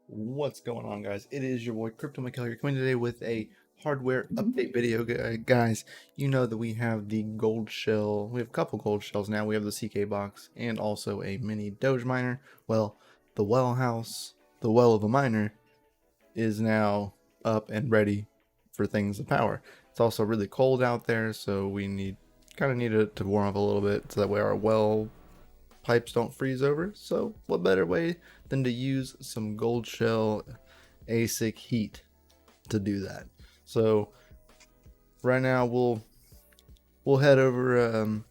What's going on, guys? It is your boy CryptoMykel here, coming today with a hardware update video. Guys, you know that we have the gold shell. We have a couple gold shells now. We have the CK box and also a mini Doge miner. Well, the well house, the well of a miner, is now up and ready for things to power. It's also really cold out there, so we kind of need it to warm up a little bit so that way our well pipes don't freeze over. So what better way than to use some gold shell ASIC heat to do that? So right now we'll head over and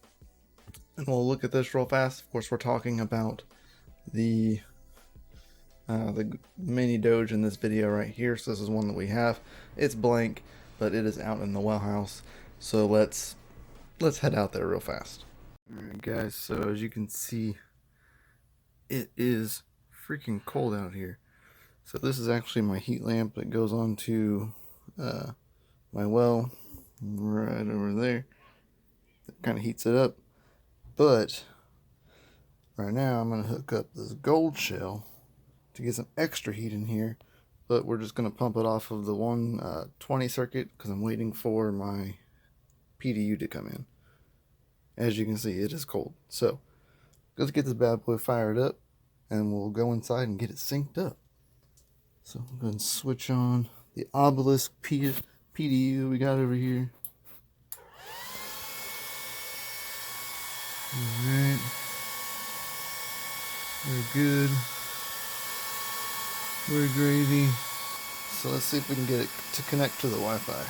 we'll look at this real fast. Of course, we're talking about the mini Doge in this video right here. So this is one that we have. It's blank, but it is out in the well house. So let's head out there real fast. Alright guys, so as you can see, it is freaking cold out here. So this is actually my heat lamp that goes on to my well right over there. It kind of heats it up. But right now I'm going to hook up this gold shell to get some extra heat in here. But we're just going to pump it off of the 120 circuit because I'm waiting for my PDU to come in. As you can see, it is cold. So let's get this bad boy fired up and we'll go inside and get it synced up. So I'm going to switch on the Obelisk PDU we got over here. Alright. We're good. We're gravy. So let's see if we can get it to connect to the Wi-Fi.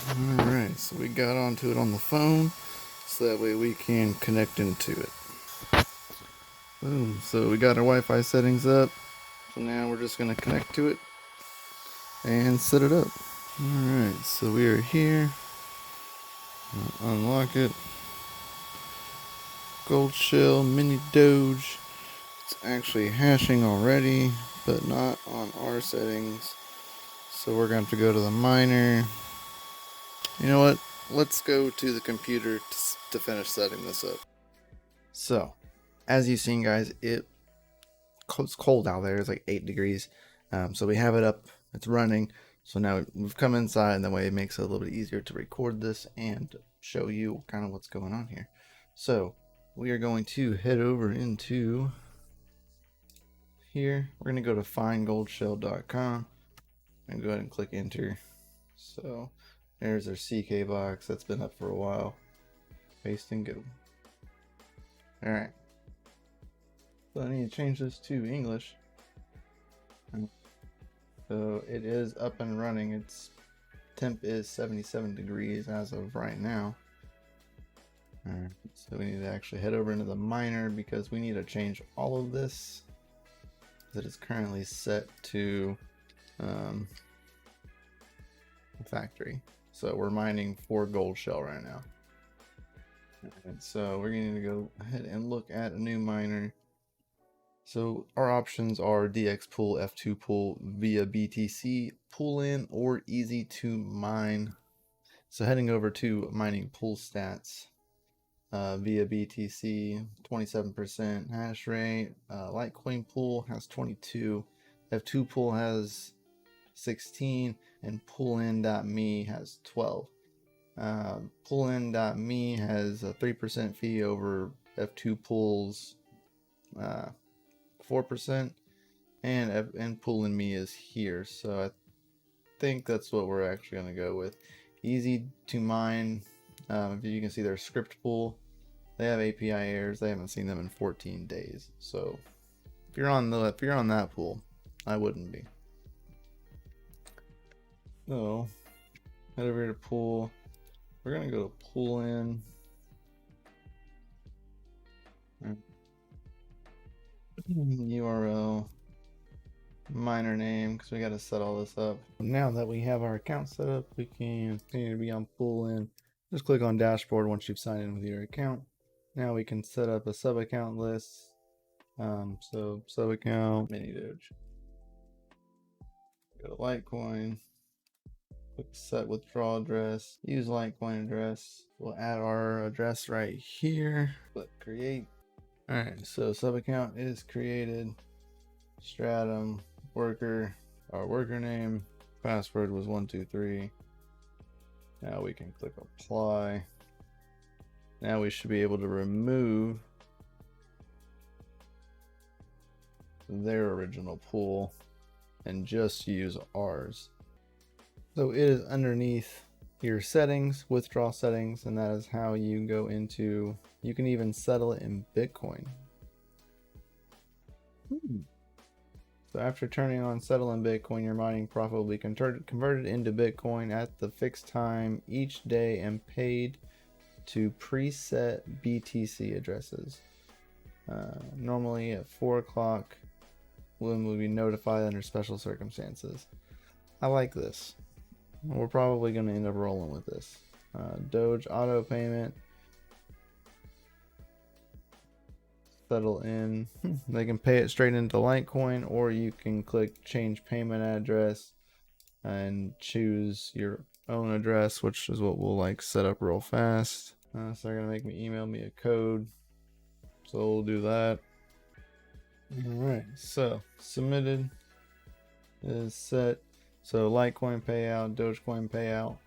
Alright, so we got onto it on the phone, so that way we can connect into it. Boom, so we got our Wi-Fi settings up. So now we're just going to connect to it and set it up. Alright, so we are here. Unlock it. Goldshell Mini-Doge. It's actually hashing already, but not on our settings. So we're going to have to go to the miner. You know what? Let's go to the computer to finish setting this up. So, as you've seen, guys, it's cold out there. It's like 8 degrees. So we have it up. It's running. So now we've come inside, and that way it makes it a little bit easier to record this and show you kind of what's going on here. So we are going to head over into here. We're going to go to findgoldshell.com and go ahead and click enter. So there's our CK box that's been up for a while. Paste and go. Alright. So I need to change this to English. So it is up and running. Its temp is 77 degrees as of right now. Alright, so we need to actually head over into the miner because we need to change all of this. That is currently set to factory. So we're mining for gold shell right now. And so we're going to go ahead and look at a new miner. So our options are DX pool, F2 pool via BTC, pool in, or easy to mine. So heading over to mining pool stats via BTC, 27% hash rate. Litecoin pool has 22. F2 pool has 16, and poolin.me has 12. Poolin.me has a 3% fee over F2 pool's 4%, and Poolin.me is here. So I think that's what we're actually going to go with. Easy to mine. If you can see their script pool, they have API errors. They haven't seen them in 14 days. So if you're on that pool, I wouldn't be. So head over to pool. We're gonna go to pool in. URL, miner name, because we got to set all this up. Now that we have our account set up, we can continue to be on pool in. Just click on dashboard once you've signed in with your account. Now we can set up a sub account list. So sub account mini Doge. Go to Litecoin. Click set withdrawal address. Use Litecoin address. We'll add our address right here. Click create. Alright, so sub account is created. Stratum worker, our worker name, password was 123. Now we can click apply. Now we should be able to remove their original pool and just use ours. So it is underneath your settings, withdrawal settings, and that is how you go into, you can even settle it in Bitcoin. So after turning on settle in Bitcoin, your mining profit will be converted into Bitcoin at the fixed time each day and paid to preset BTC addresses. Normally at 4 o'clock, when we'll be notified under special circumstances. I like this. We're probably going to end up rolling with this. Doge auto payment. Settle in. They can pay it straight into Litecoin, or you can click change payment address and choose your own address, which is what we'll like set up real fast. So they're gonna make me email me a code, so we'll do that. All right, so submitted is set. So Litecoin payout, Dogecoin payout,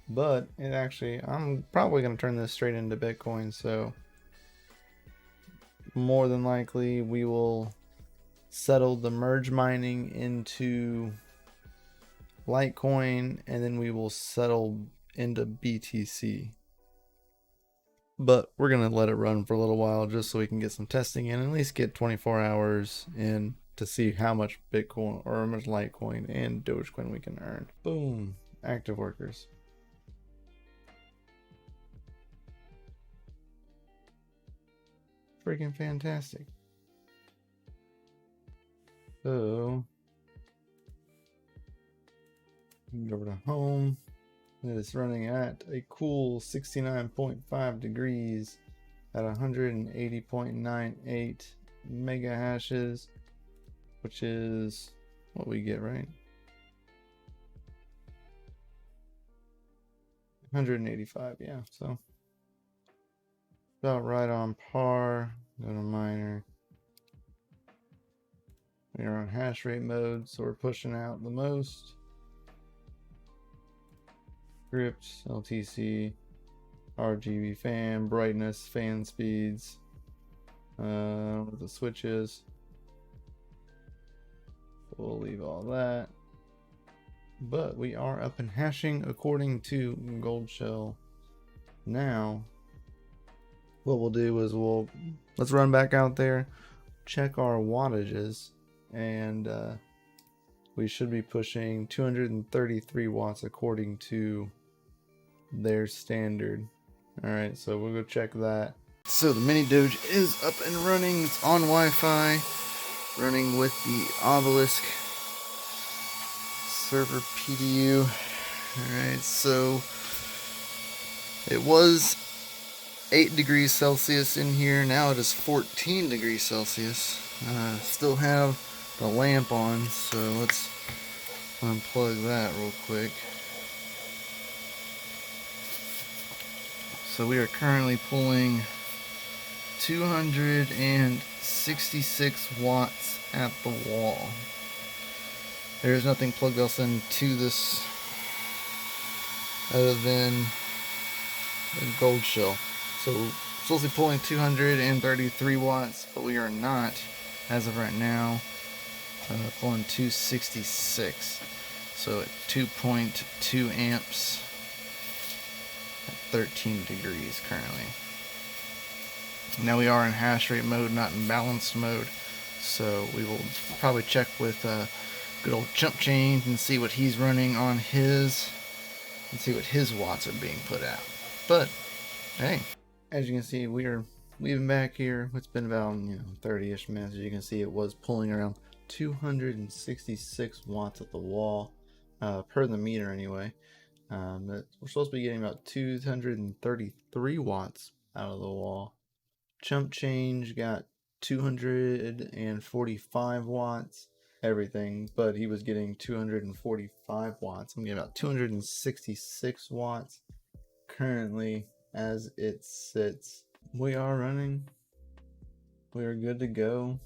but it actually, I'm probably gonna turn this straight into Bitcoin, so more than likely we will settle the merge mining into Litecoin, and then we will settle into BTC. But we're gonna let it run for a little while just so we can get some testing in, at least get 24 hours in to see how much Bitcoin or how much Litecoin and Dogecoin we can earn. Boom, active workers. Freaking fantastic. So go over to home. It is running at a cool 69.5 degrees at 180.98 mega hashes, which is what we get, right? 185, yeah, so about right on par. Go to miner. We are on hash rate mode, so we're pushing out the most. Script, LTC, RGB fan, brightness, fan speeds, with the switches. We'll leave all that. But we are up and hashing according to Goldshell. Now, what we'll do is let's run back out there, check our wattages, and we should be pushing 233 watts according to their standard. All right, so we'll go check that. So the Mini-Doge is up and running. It's on Wi-Fi, running with the Obelisk server PDU. All right, so it was 8 degrees Celsius in here. Now it is 14 degrees Celsius. Still have the lamp on, so let's unplug that real quick. So we are currently pulling 266 watts at the wall. There is nothing plugged else into this other than a Goldshell. So we're supposed to be pulling 233 watts, but we are not, as of right now, pulling 266. So at 2.2 amps at 13 degrees currently. Now we are in hash rate mode, not in balanced mode. So we will probably check with good old Chump Change and see what he's running on his, and see what his watts are being put out. But hey, as you can see, we are leaving back here. It's been about 30-ish minutes. As you can see, it was pulling around 266 watts at the wall, per the meter anyway. But we're supposed to be getting about 233 watts out of the wall. Chump Change got 245 watts, everything, but he was getting 245 watts. I'm getting about 266 watts currently as it sits. We are running. We are good to go.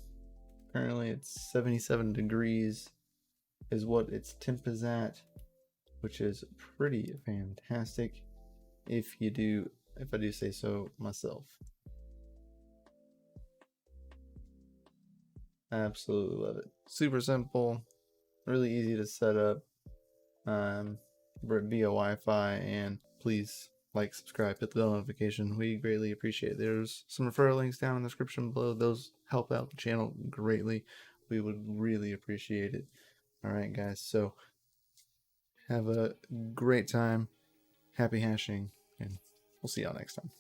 Currently it's 77 degrees is what its temp is at, which is pretty fantastic if I do say so myself. Absolutely love it. Super simple, really easy to set up via Wi-Fi, and please like, subscribe, hit the bell notification. We greatly appreciate it. There's some referral links down in the description below. Those help out the channel greatly. We would really appreciate it. Alright guys, so have a great time, happy hashing, and we'll see y'all next time.